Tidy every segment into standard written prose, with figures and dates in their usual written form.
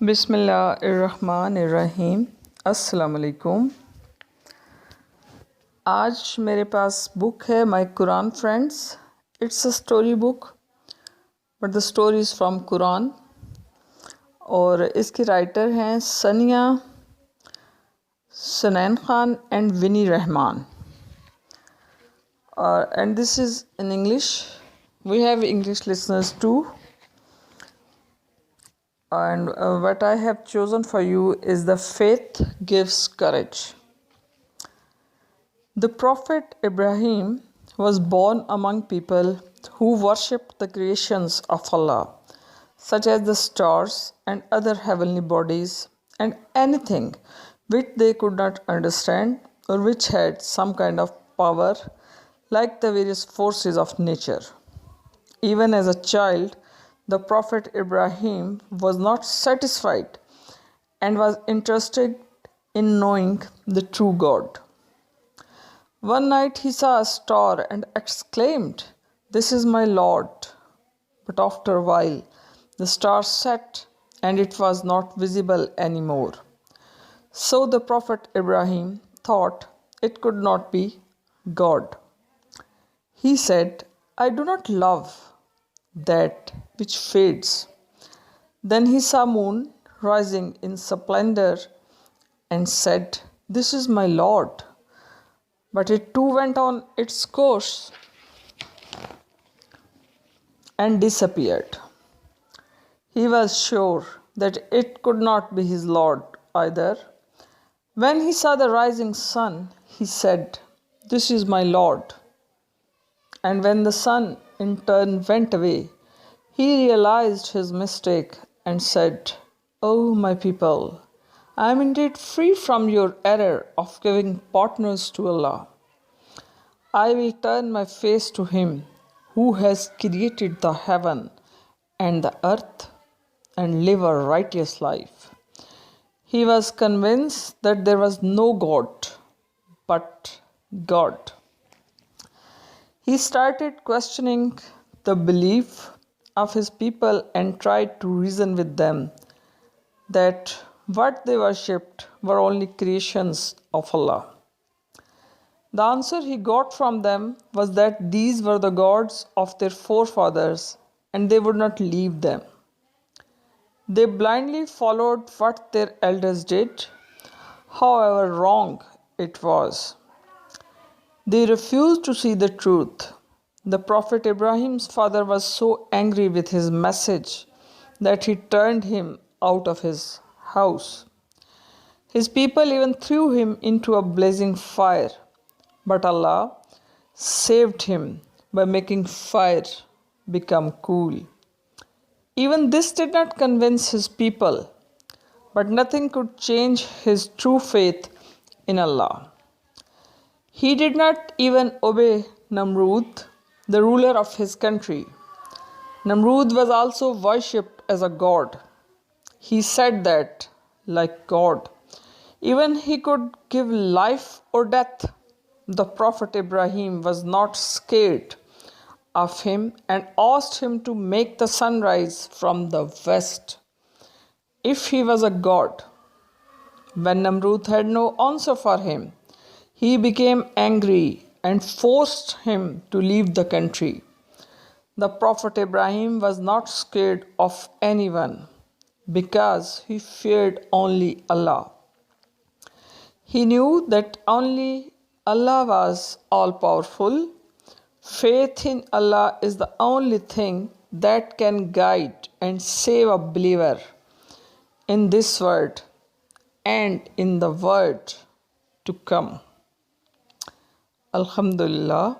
बिस्मिल्लाहिर्रहमानिर्रहीम। अस्सलाम वालेकुम। आज मेरे पास बुक है my Quran friends. It's a story book but the story is from Quran और इसके राइटर हैं Sania Sanain Khan and Vinny Rahman and this is in English. We have English listeners too. And what I have chosen for you is The Faith Gives Courage. The Prophet Ibrahim was born among people who worshipped the creations of Allah, such as the stars and other heavenly bodies, and anything which they could not understand or which had some kind of power, like the various forces of nature. Even as a child, the Prophet Ibrahim was not satisfied and was interested in knowing the true God. One night he saw a star and exclaimed, "This is my Lord." But after a while, the star set and it was not visible anymore. So the Prophet Ibrahim thought it could not be God. He said, "I do not love that which fades." Then he saw moon rising in splendor and said, "This is my Lord." But it too went on its course and disappeared. He was sure that it could not be his Lord either. When he saw the rising sun, he said, "This is my Lord." And when the sun in turn went away, he realized his mistake and said, "Oh, my people, I am indeed free from your error of giving partners to Allah. I will turn my face to Him who has created the heaven and the earth and live a righteous life." He was convinced that there was no God but God. He started questioning the belief of his people and tried to reason with them that what they worshipped were only creations of Allah. The answer he got from them was that these were the gods of their forefathers and they would not leave them. They blindly followed what their elders did, however wrong it was. They refused to see the truth. The Prophet Ibrahim's father was so angry with his message that he turned him out of his house. His people even threw him into a blazing fire, but Allah saved him by making fire become cool. Even this did not convince his people, but nothing could change his true faith in Allah. He did not even obey Namrud, the ruler of his country. Namrud was also worshipped as a god. He said that, like God, even he could give life or death. The Prophet Ibrahim was not scared of him and asked him to make the sun rise from the west if he was a god. When Namrud had no answer for him, he became angry and forced him to leave the country. The Prophet Ibrahim was not scared of anyone because he feared only Allah. He knew that only Allah was all powerful. Faith in Allah is the only thing that can guide and save a believer in this world and in the world to come. Alhamdulillah,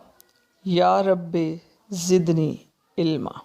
Ya Rabbi Zidni Ilma.